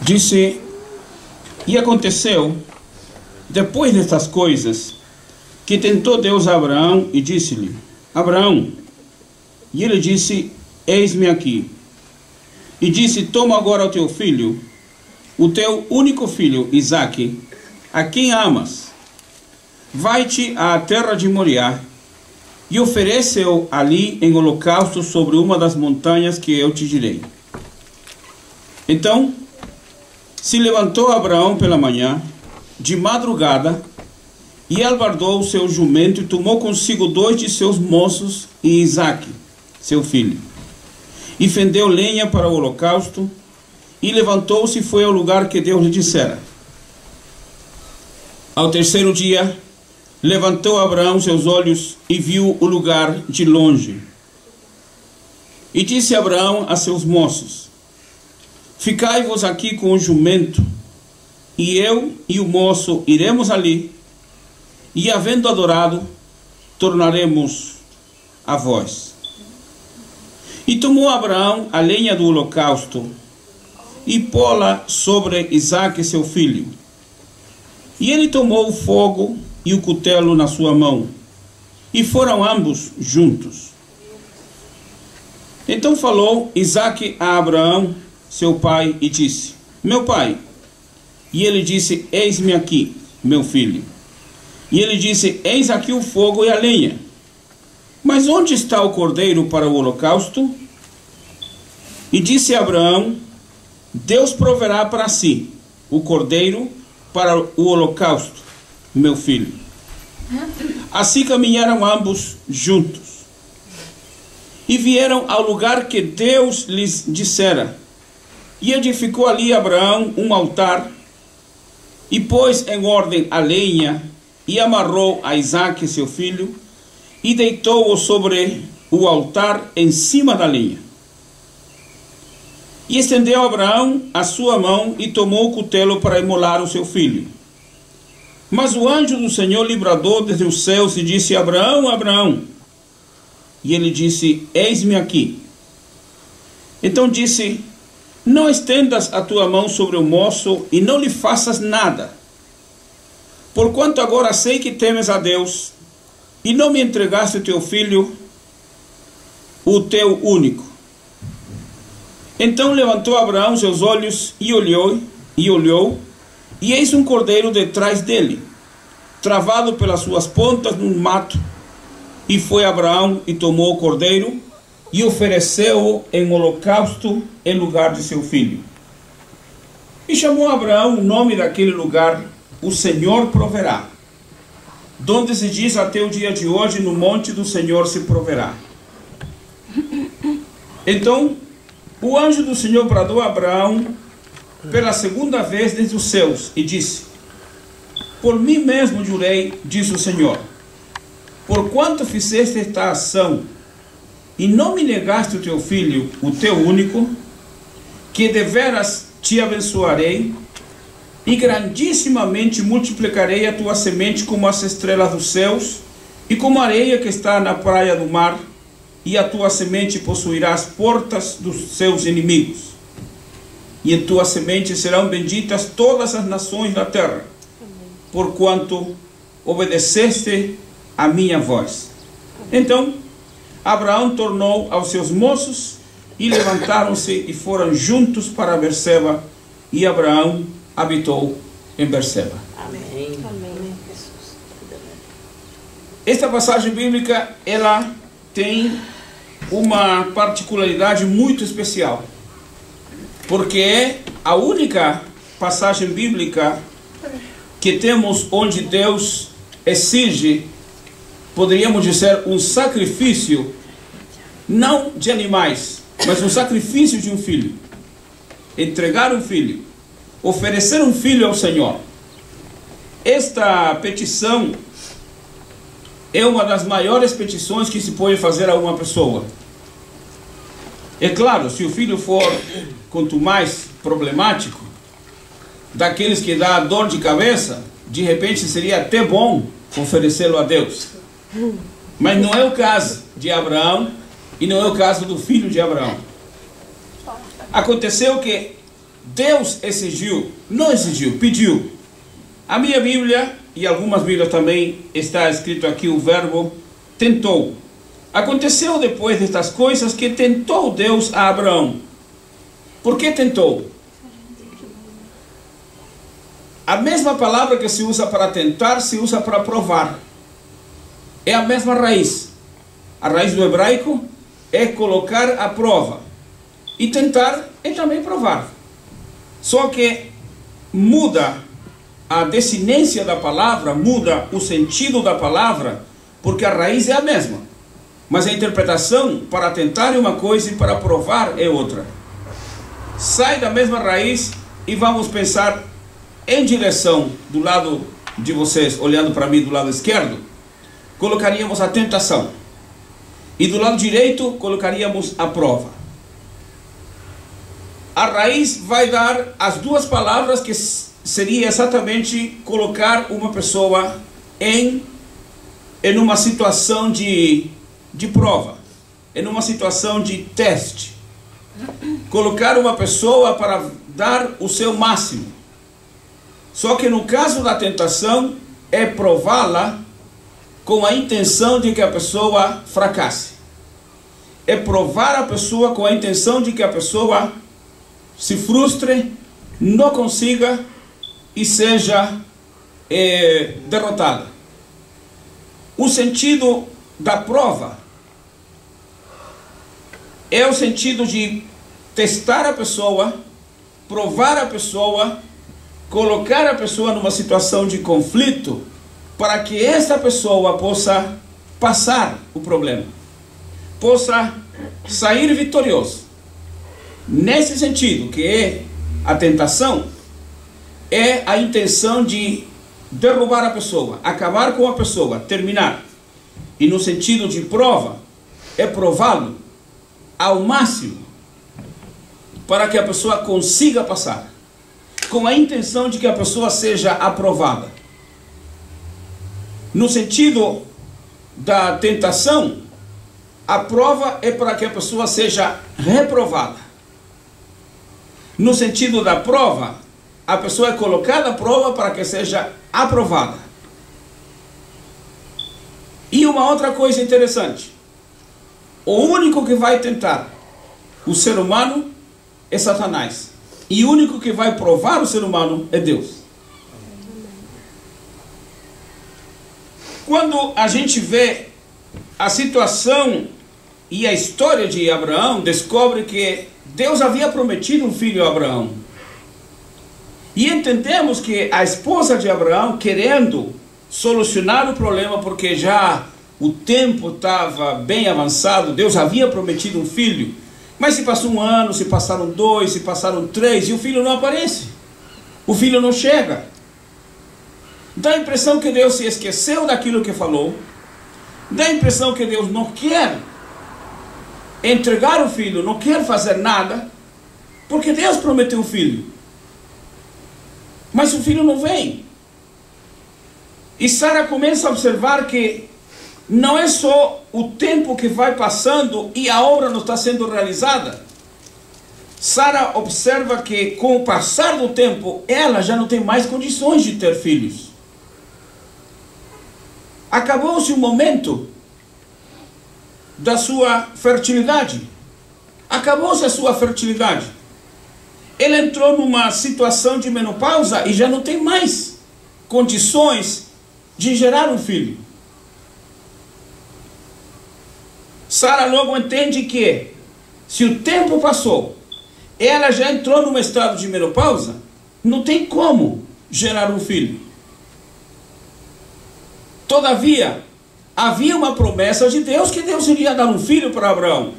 Disse: e aconteceu, depois destas coisas, que tentou Deus a Abraão e disse-lhe: Abraão. E ele disse: eis-me aqui. E disse: toma agora o teu filho, o teu único filho, Isaque, a quem amas. Vai-te à terra de Moriá e oferece-o ali em holocausto sobre uma das montanhas que eu te direi. Então se levantou Abraão pela manhã, de madrugada, e albardou o seu jumento e tomou consigo 2 de seus moços e Isaque, seu filho. E fendeu lenha para o holocausto, e levantou-se e foi ao lugar que Deus lhe dissera. Ao terceiro dia, levantou Abraão seus olhos e viu o lugar de longe. E disse Abraão a seus moços: ficai-vos aqui com o jumento, e eu e o moço iremos ali, e havendo adorado, tornaremos a vós. E tomou Abraão a lenha do holocausto, e pô-la sobre Isaque seu filho. E ele tomou o fogo e o cutelo na sua mão, e foram ambos juntos. Então falou Isaque a Abraão, seu pai, e disse: meu pai. E ele disse: eis-me aqui, meu filho. E ele disse: eis aqui o fogo e a lenha, mas onde está o cordeiro para o holocausto? E disse Abraão: Deus proverá para si o cordeiro para o holocausto, meu filho. Assim caminharam ambos juntos, e vieram ao lugar que Deus lhes dissera. E edificou ali Abraão um altar, e pôs em ordem a lenha, e amarrou a Isaque seu filho, e deitou-o sobre o altar em cima da lenha. E estendeu Abraão a sua mão, e tomou o cutelo para imolar o seu filho. Mas o anjo do Senhor lhe bradou desde os céus, e disse: Abraão, Abraão. E ele disse: eis-me aqui. Então disse: não estendas a tua mão sobre o moço, e não lhe faças nada, porquanto agora sei que temes a Deus, e não me entregaste o teu filho, o teu único. Então levantou Abraão seus olhos e olhou, e eis um cordeiro detrás dele, travado pelas suas pontas no mato. E foi Abraão e tomou o cordeiro, e ofereceu-o em holocausto em lugar de seu filho. E chamou Abraão o nome daquele lugar: o Senhor proverá. Donde se diz até o dia de hoje: no monte do Senhor se proverá. Então o anjo do Senhor bradou a Abraão pela segunda vez desde os céus, e disse: por mim mesmo jurei, diz o Senhor, porquanto fizeste esta ação, e não me negaste o teu filho, o teu único, que deveras te abençoarei, e grandissimamente multiplicarei a tua semente como as estrelas dos céus, e como a areia que está na praia do mar, e a tua semente possuirá as portas dos seus inimigos. E em tua semente serão benditas todas as nações da terra, porquanto obedeceste a minha voz. Então Abraão tornou aos seus moços, e levantaram-se e foram juntos para Berseba, e Abraão habitou em Berseba. Amém. Esta passagem bíblica, ela tem uma particularidade muito especial, porque é a única passagem bíblica que temos onde Deus exige, poderíamos dizer, um sacrifício, não de animais, mas um sacrifício de um filho. Entregar um filho, oferecer um filho ao Senhor. Esta petição é uma das maiores petições que se pode fazer a uma pessoa. É claro, se o filho for, quanto mais problemático, daqueles que dá dor de cabeça, de repente seria até bom oferecê-lo a Deus. Mas não é o caso de Abraão, e não é o caso do filho de Abraão. Aconteceu que Deus exigiu, não exigiu, pediu. A minha Bíblia e algumas Bíblias também está escrito aqui o verbo tentou. Aconteceu depois destas coisas que tentou Deus a Abraão. Por que tentou? A mesma palavra que se usa para tentar, se usa para provar. É a mesma raiz. A raiz do hebraico é colocar à prova. E tentar é também provar. Só que muda a desinência da palavra, muda o sentido da palavra, porque a raiz é a mesma. Mas a interpretação para tentar é uma coisa e para provar é outra. Sai da mesma raiz e vamos pensar em direção do lado de vocês, olhando para mim do lado esquerdo, colocaríamos a tentação. E do lado direito colocaríamos a prova. A raiz vai dar as duas palavras que seria exatamente colocar uma pessoa em uma situação de prova, em uma situação de teste. Colocar uma pessoa para dar o seu máximo. Só que no caso da tentação, é prová-la com a intenção de que a pessoa fracasse. É provar a pessoa com a intenção de que a pessoa se frustre, não consiga e seja derrotada. O sentido da prova é o sentido de testar a pessoa, provar a pessoa, colocar a pessoa numa situação de conflito para que essa pessoa possa passar o problema, possa sair vitorioso. Nesse sentido, que é a tentação, é a intenção de derrubar a pessoa, acabar com a pessoa, terminar. E no sentido de prova, é prová-lo ao máximo para que a pessoa consiga passar, com a intenção de que a pessoa seja aprovada. No sentido da tentação, a prova é para que a pessoa seja reprovada. No sentido da prova, a pessoa é colocada à prova para que seja aprovada. E uma outra coisa interessante: o único que vai tentar o ser humano é Satanás. E o único que vai provar o ser humano é Deus. Quando a gente vê a situação e a história de Abraão, descobre que Deus havia prometido um filho a Abraão. E entendemos que a esposa de Abraão, querendo solucionar o problema, porque já o tempo estava bem avançado, Deus havia prometido um filho, mas se passou 1 ano, se passaram 2, se passaram 3, e o filho não aparece. O filho não chega. Dá a impressão que Deus se esqueceu daquilo que falou. Dá a impressão que Deus não quer entregar o filho, não quer fazer nada, porque Deus prometeu o filho. Mas o filho não vem. E Sara começa a observar que não é só o tempo que vai passando e a obra não está sendo realizada. Sara observa que com o passar do tempo, ela já não tem mais condições de ter filhos. Acabou-se o momento da sua fertilidade. Acabou-se a sua fertilidade. Ele entrou numa situação de menopausa e já não tem mais condições de gerar um filho. Sara logo entende que, se o tempo passou, ela já entrou num estado de menopausa, não tem como gerar um filho. Todavia, havia uma promessa de Deus que Deus iria dar um filho para Abraão.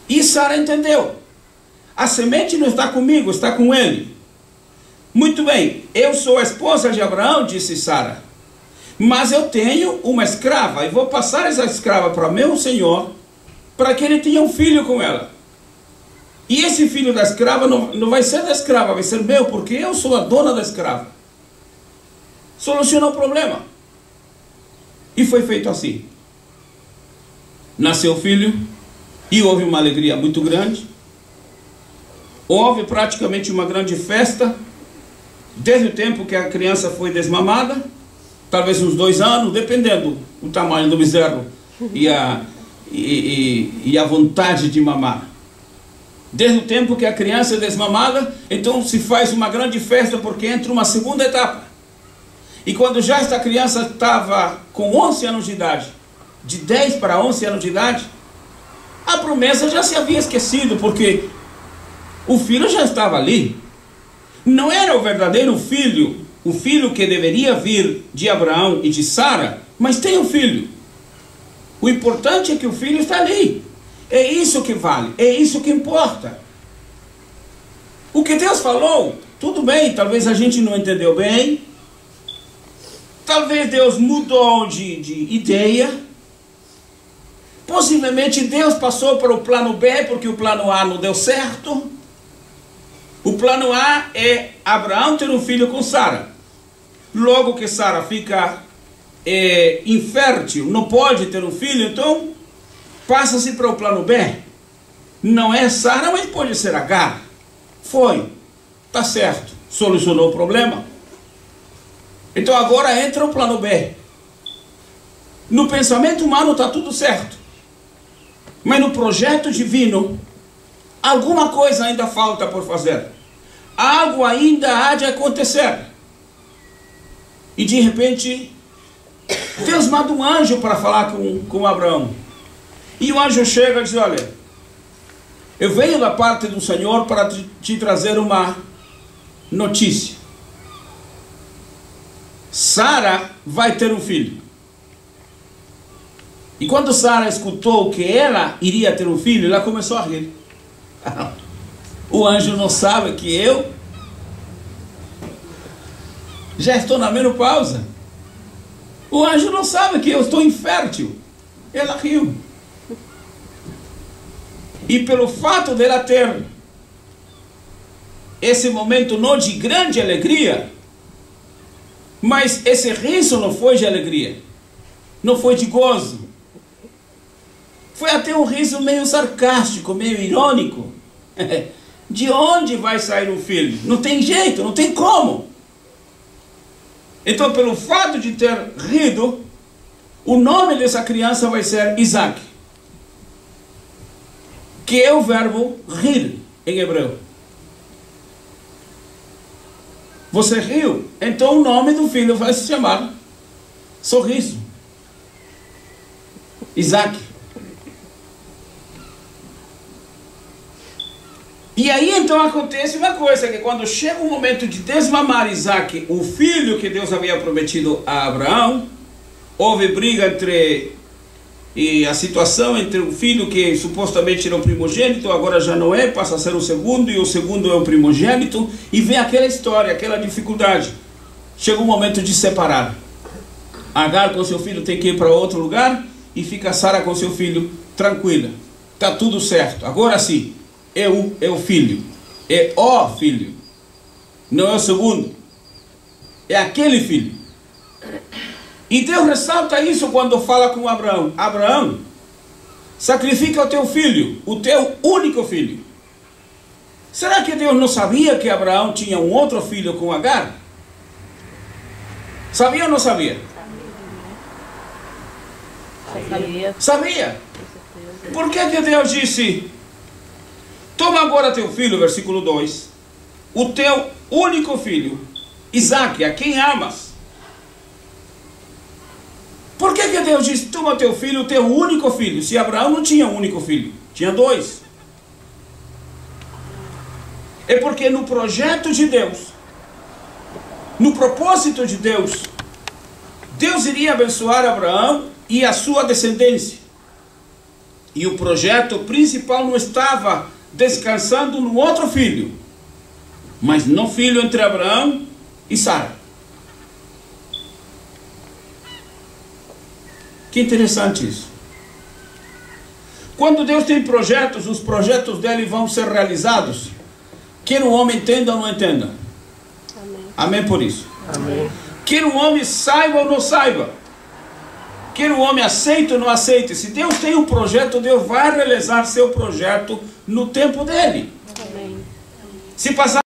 E Sara entendeu. A semente não está comigo, está com ele. Muito bem, eu sou a esposa de Abraão, disse Sara. Mas eu tenho uma escrava e vou passar essa escrava para meu senhor, para que ele tenha um filho com ela. E esse filho da escrava não vai ser da escrava, vai ser meu, porque eu sou a dona da escrava. Solucionou o problema. E foi feito assim. Nasceu o filho e houve uma alegria muito grande. houve praticamente uma grande festa, desde o tempo que a criança foi desmamada, talvez uns 2 anos, dependendo do tamanho do bezerro e a vontade de mamar. Desde o tempo que a criança é desmamada, então se faz uma grande festa, porque entra uma segunda etapa. E quando já esta criança estava com 11 anos de idade, de 10 para 11 anos de idade, a promessa já se havia esquecido, porque o filho já estava ali. Não era o verdadeiro filho, o filho que deveria vir de Abraão e de Sara, mas tem um filho. O importante é que o filho está ali. É isso que vale, é isso que importa. O que Deus falou, tudo bem, talvez a gente não entendeu bem, talvez Deus mudou de ideia, possivelmente Deus passou para o plano B, porque o plano A não deu certo. O plano A é Abraão ter um filho com Sara. Logo que Sara fica infértil, não pode ter um filho, então passa-se para o plano B. Não é Sara, mas pode ser Agar. Foi, tá certo, solucionou o problema. Então agora entra o plano B. No pensamento humano está tudo certo, mas no projeto divino alguma coisa ainda falta por fazer. Algo ainda há de acontecer. E de repente Deus manda um anjo para falar com Abraão. E o anjo chega e diz: olha, eu venho da parte do Senhor para te trazer uma notícia. Sara vai ter um filho. E quando Sara escutou que ela iria ter um filho, ela começou a rir. O anjo não sabe que eu já estou na menopausa. O anjo não sabe que eu estou infértil. Ela riu. E pelo fato dela ter esse momento não de grande alegria, mas esse riso não foi de alegria, não foi de gozo, foi até um riso meio sarcástico, meio irônico. De onde vai sair um filho? Não tem jeito, não tem como. Então, pelo fato de ter rido, o nome dessa criança vai ser Isaac, que é o verbo rir em hebreu. Você riu, então o nome do filho vai se chamar sorriso. Isaac. E aí então acontece uma coisa, que quando chega o momento de desmamar Isaac, o filho que Deus havia prometido a Abraão, houve briga e a situação entre o filho que supostamente era o primogênito, agora já não é, passa a ser o segundo, e o segundo é o primogênito, e vem aquela história, aquela dificuldade. Chega o momento de separar. Agar com seu filho tem que ir para outro lugar, e fica Sara com seu filho tranquila. Está tudo certo. Agora sim, é o filho, é o filho, não é o segundo, é aquele filho. E Deus ressalta isso quando fala com Abraão: Abraão, sacrifica o teu filho, o teu único filho. Será que Deus não sabia que Abraão tinha um outro filho com Agar? Sabia ou não sabia? Sabia. Por que Deus disse: toma agora teu filho, versículo 2, o teu único filho, Isaac, a quem amas? Por que Deus disse: toma teu filho, o teu único filho? Se Abraão não tinha um único filho, tinha 2. É porque no projeto de Deus, no propósito de Deus, Deus iria abençoar Abraão e a sua descendência. E o projeto principal não estava descansando no outro filho, mas no filho entre Abraão e Sara. Que interessante isso. Quando Deus tem projetos, os projetos dele vão ser realizados, quer o homem entenda ou não entenda. Amém. Amém por isso. Amém. Quer o homem saiba ou não saiba, quer o homem aceite ou não aceite, se Deus tem um projeto, Deus vai realizar seu projeto no tempo dele. Amém. Se passar